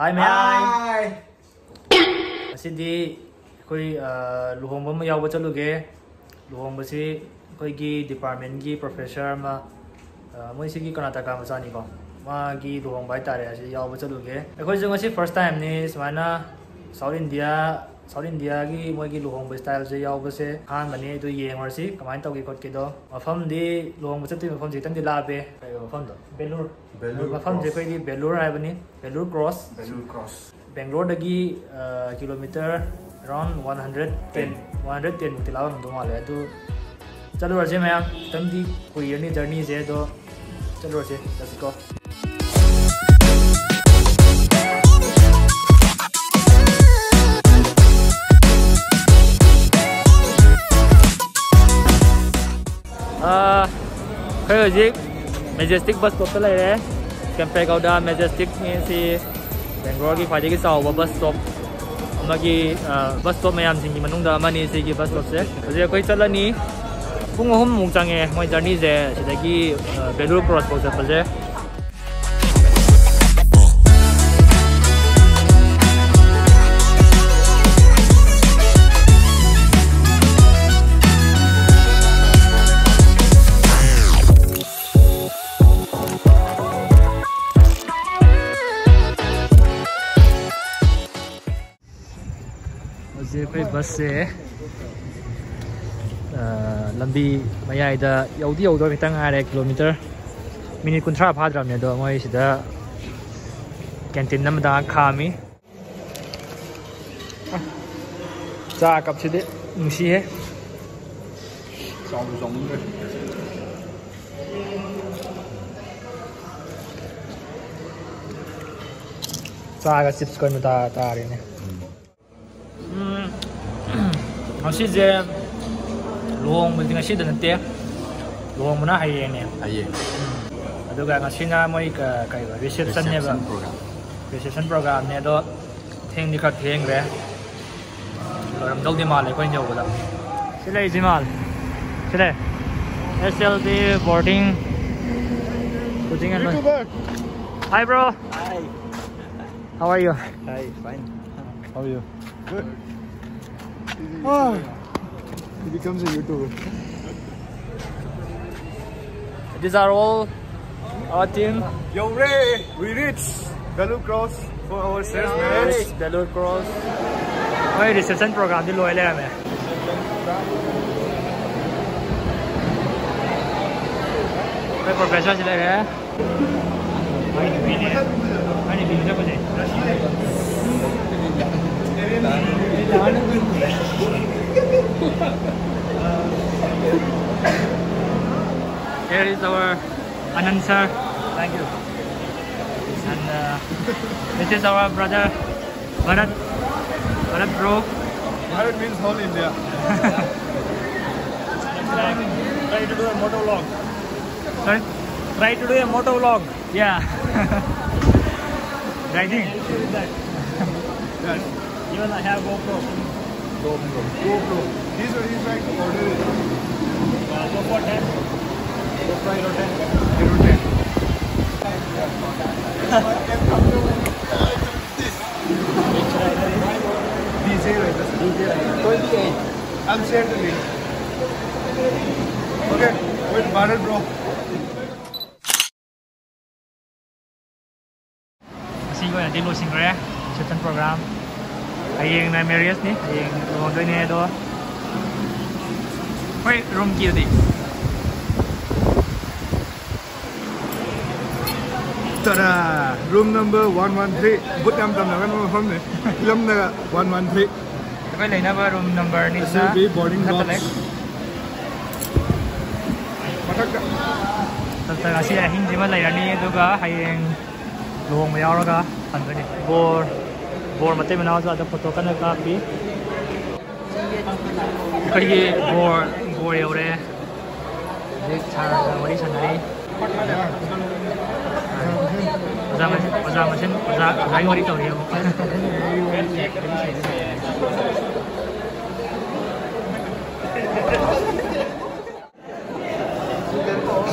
Hi, Mai. Asidi koi Luhongba ma yawa chaluge. Luhongba si koi gi department gi professor ma moi si gi Karnataka ma chani ko. Ma gi Luhongba tare asi yawa chaluge. Koi jong asi first time ni smaina South India gi moi gi Luhongba style je yawa se han mani du yeng or si kamai tau gi kot ki do. Mafam di Luhongba chatu mafam ji tang di labe. Kai mafam do. Bellure. Mafam je koi gi Bellure hai bani. Bellure Cross. Bellure Cross. Bangalore dagi kilometer around 110 mukti lawan do male adu chalu raje mayam tamdi koi yearni journey je do chalu raje let's go. Kai hoji Majestic bus stop ta lai re Campe Gauda Majestic ni si Bangalore ki khwai ki saw bus stop amagi bus stop mayam sing ki manung da mani si ki bus stop se hoje koi chalani pung 3 mung change moi journey je sidagi Bellure Cross ko chapal je koi bus se lambi mayai da yaudi yaudor kitang are kilometer minute kunthra phadram ne do moi sida canteen namda khami cha kap chide nusi he song cha ga chips koi mata ta re ne Masih je Luhong penting ngasih dan nanti Luhong mana hari ini? Hari. Aduh kan ngasih na moi ke reception nya bang. Reception program nya do theng di khat theng re. Ram dog di mal ko nyau bola. Silai di mal. Silai. SLD boarding. Putting and Hi bro. Hi. How are you? Hi, fine. How are you? Good. Oh, he becomes a YouTuber. These are all our team. Yo, Ray, we reached Bellure Cross for our sales match. Bellure Cross. Why reception program di loy le me. Why professor chile re. Ani bini ja bole. Here is our announcer. Thank you. And this is our brother Bharat bro. Bharat means whole India. Try to do a moto vlog. Sorry? Try to do a moto vlog. Yeah. Riding. Yes. Even I have GoPro. GoPro. He's like order it. GoPro 10. GoPro Hero 10. Hero 10. DJ right? 28. I'm sharing the link. Okay, wait, Bharat bro. Kasi ko na din losing re. Certain program. Ayeng na Marius ni, ayeng Luhongba ni do. Wait, room key di. Tada! Room number 113. But I'm done now. From there. Room number 113. Kau lain apa room number ni? This will be boarding box. Tentang nasi ahin cuma layan ni tu ga, ayeng Luhongba yaw ga, anda ni. Bor mati mana tu ada foto kan nak api. Kau ye bor yaw re. Dek cara wali sana ni. Macam lain wali tahu dia.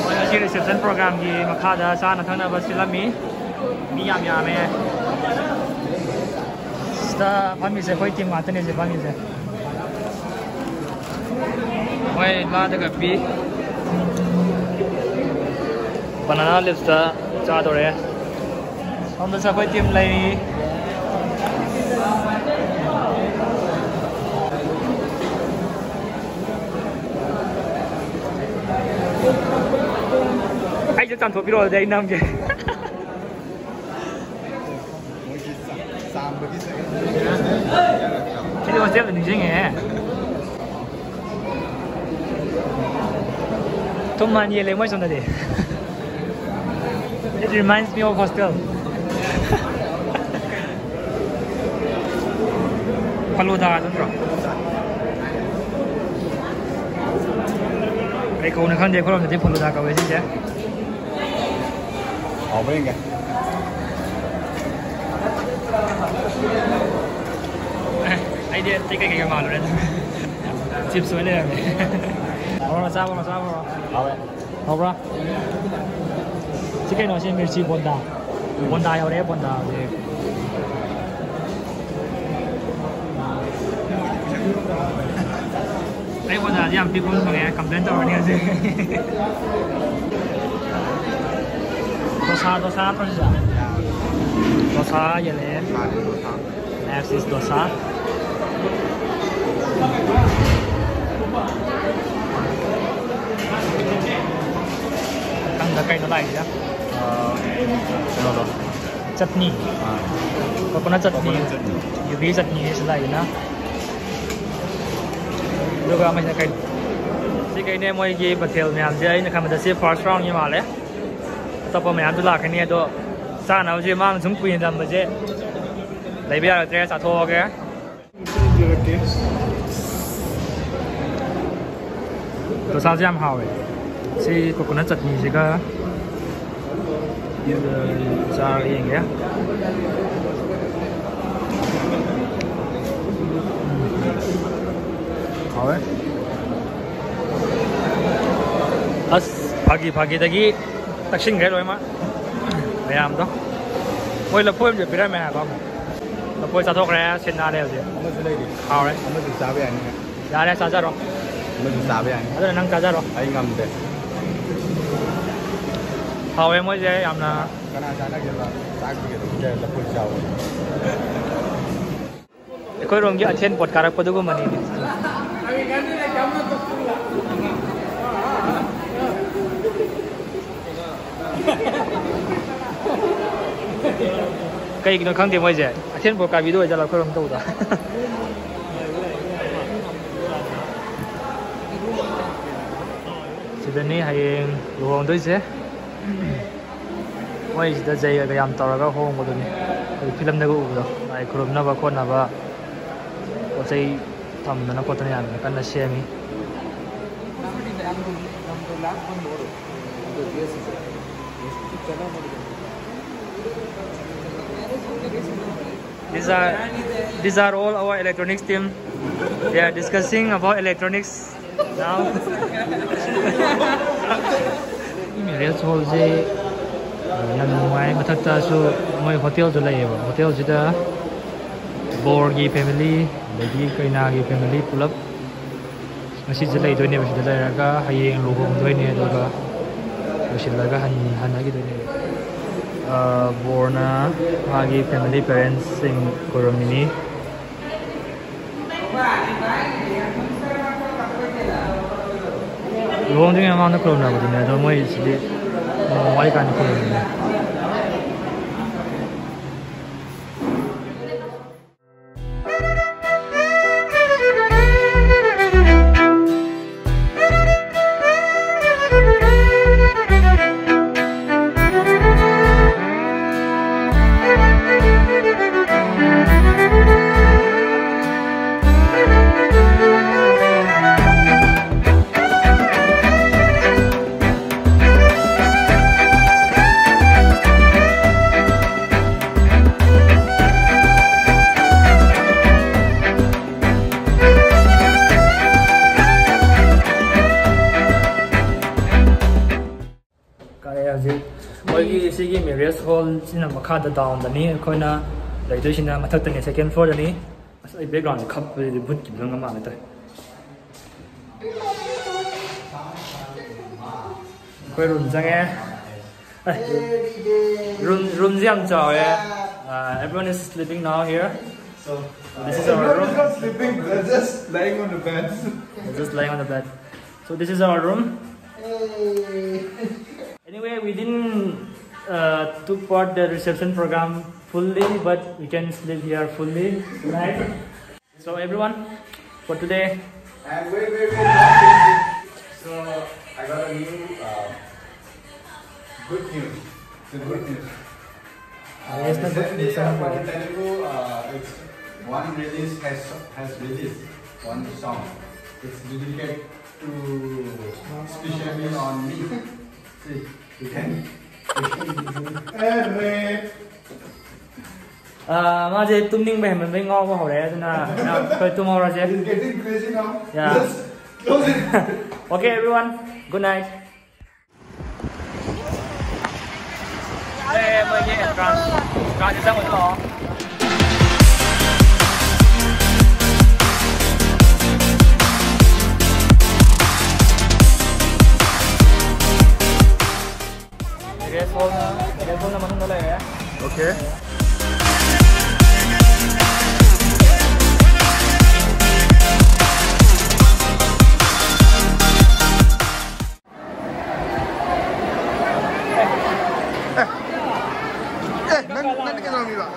Masih reception program di Makada sana thana basilami. Mi yam 다 밤이세 거의 팀 같은 애지 밤이세. 왜 라드가 비? 바나나 립스다 짜도래. 오늘서 거의 팀 레이. ai cho tạm thuộc video ở đây năm kìa. Chứ còn xếp là đừng nghe. Không mà nhiều lấy mấy xong rồi. It reminds me of hostel. Paluda đúng rồi. Cái cô này không để có làm gì Paluda cả vậy chứ. Ở bên kìa. Ai đi cái mà rồi. Chip xuống đây. Rồi sao rồi. Học ra. Cái nó sẽ miễn phí bonda ở đây bonda thì. Đây bonda thì làm people mà nghe complain cho anh gì. Dosa apa sih? Dosa ya le. Next is dosa. Ang lagay na lang ya. Ano to? Chutney. Coconut chutney. Yubi chutney is lại na. Rồi mà cái cái này mọi người bắt theo mình làm gì? Nó làm được sẽ first round như mà đấy. Tập mà làm là cái này đó. Sao nào chứ mang chúng quyền làm chứ? Lấy bây giờ cái sao thua cái? Tôi sao làm hảo vậy? Thì coconut chutney gì cả? Ra liền cái. Hảo đấy. Pagi tadi tak singgah loh emang. Bayam tu. Oi lepoi je berai meh kau. Lepoi satu kaya sinar dia je. Kamu sudah ini. Hảo đấy. Kamu sudah sabar ni. Ya ada saja roh. Kamu sudah sabar ni. Ada nang saja roh. Ayo ngam deh. Hảo em mới je am na. Karena sana kita tak begitu. Jadi lepoi jauh. Kau orang je attend podcast apa tu kau mana ni? Cái nó không tìm mọi gì, trên bộ cái video cho là không đâu đó. Chỉ bên này hay luồng đối chứ. Mọi gì đó dây cái làm tàu là cái hông của tôi này, cái film này cũng được. Ai cũng nó vào con nào vào, có dây thầm nó có tên là cái nó xem mi. These are all our electronics team. They are discussing about electronics now. Mình thôi chứ nằm ngoài mà thật ra số mọi hotel cho lại hotel chỉ là Borgi family, lagi Kainagi family pull up. Masih jelai tu ni masih jelai raga, hayeng luhong tu ni tu raga, masih raga han lagi tu ni. Borna lagi family parents sing korom ini. Luhong tu yang mana korom nak tu ni, tu mai sini, mai kan korom ni. Marriott Hall ที่นำมาคาดดาวน์ตอนนี้ค่อยนะ ꯂꯩꯗꯣꯏꯁꯤꯅ ꯃꯊꯛꯇꯅꯤ second ꯐ꯭ꯂꯣꯔꯗꯅꯤ as I background ꯈꯞꯄꯗꯤ ꯚꯨꯠꯀꯤ film ꯑꯃ ꯍꯥꯏꯇꯥꯔꯦ ꯑꯩꯈꯣꯏ room ꯆꯪꯉꯦ ꯔꯨꯝꯁꯤ ꯌꯥꯝ ꯆꯥꯎꯋꯦ everyone is sleeping now here so this is our room not sleeping, they're just lying on the bed. They're just lying on the bed so this is our room anyway we didn't took part the reception program fully but we can sleep here fully tonight so everyone for today And wait. So I got a new good news. The good news. yes, the good news. For Telugu, it's one release has released one song. It's dedicated to especially on me. See, you can. 마제 뚱닝 배면 뱅어고 호래 나 거의 tomorrow 제 It's getting crazy now. Yeah. Let's close it. Okay everyone good night đây mới nghe entrance entrance sang một đó Telephone naman nung nalay Okay. Nanti kita ambil lah.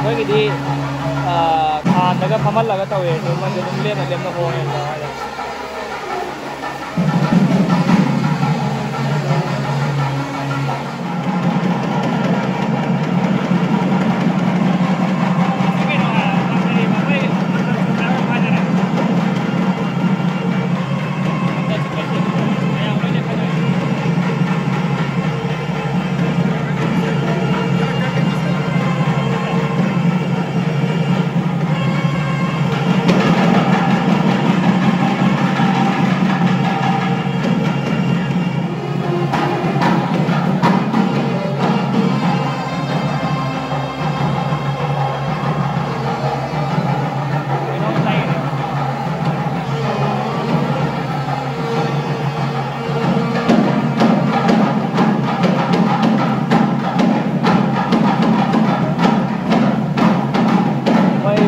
ꯑꯩꯈꯣꯏꯒꯤꯗꯤ ꯈꯥꯟꯗꯒ ꯐꯝꯍꯜꯂꯒ ꯇꯧꯋꯦ ꯑꯗꯨ ꯃꯣꯏꯁꯨ ꯑꯗꯨꯝ ꯂꯦꯝꯅ ꯍꯣꯡꯉꯦ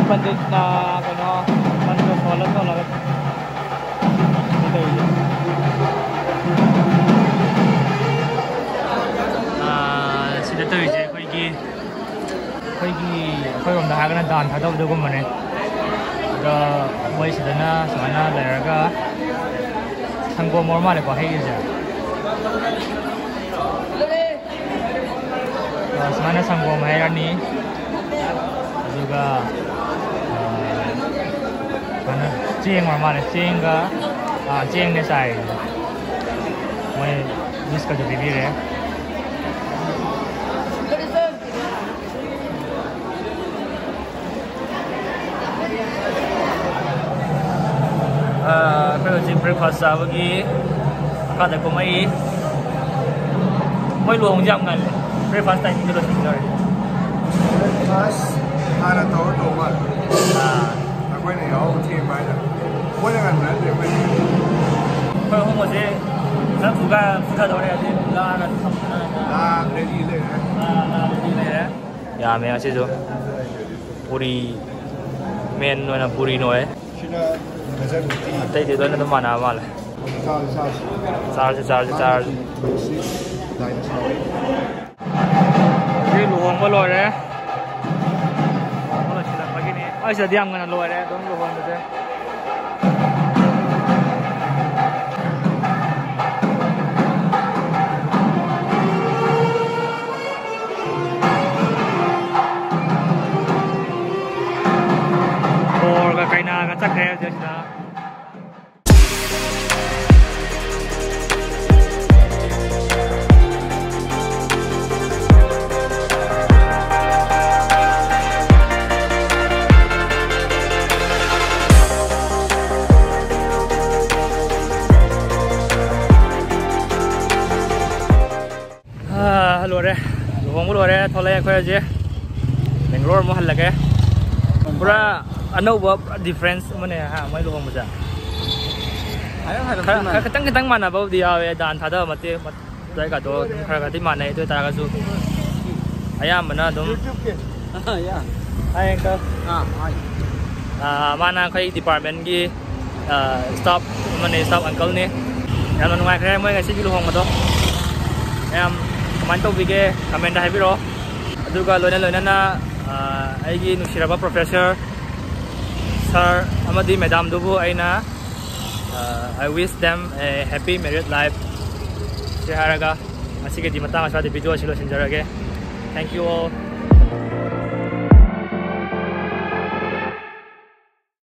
pandit na ano mansolat ko lang sida to ije ꯑꯩꯈꯣꯏꯔꯣꯝꯗ ꯍꯥꯏꯔꯒꯅ ꯗꯥꯟ ꯊꯥꯗꯧꯗꯒꯨꯝꯕꯅꯦ ꯑꯗꯣ ꯃꯣꯏ ꯁꯤꯗꯅ ꯁꯨꯃꯥꯏꯅ ꯂꯩꯔꯒ 상고 얼마나 거 해이자. Semuanya 상고 해라니. juga mana cing 얼마나 cing가 cingnya saya. Mau bisa kerja di sini. Kalau di breakfast bagi kada ko mai luong jam kan breakfast time dito tinggal. Breakfast ana to ba. Ako ni ako team ba na. Wala kan na de ba. Kalau mo je sa fuga dore ade la na ready le. ready le. Ya me aje jo. Puri men no na puri no hai. Tay thì tôi nó mà nào mà lại sao cái luồng lôi đấy nó chỉ là mấy cái này ai sẽ đem cái lôi đấy đúng luồng đấy cái nào cái chắc thế chứ sao hello đấy luồng lôi đấy thôi lấy quay chứ Bellure mau hal lagi pura another difference mana ha mai luhong baca ketang mana bau dia dan thada mati dai ka do khara ti mana itu ta ka su ayam mana dum ya ai ka mana kai department gi stop mana stop uncle ni yang nungai kare mai ka si luhong ma do em comment to bige comment da hai biro aduga loina na ai gi nusiraba professor Sir amadi madam dubu aina I wish them a happy married life. Seharaga masih ke di matang asal di video silo senjara ke. Thank you all.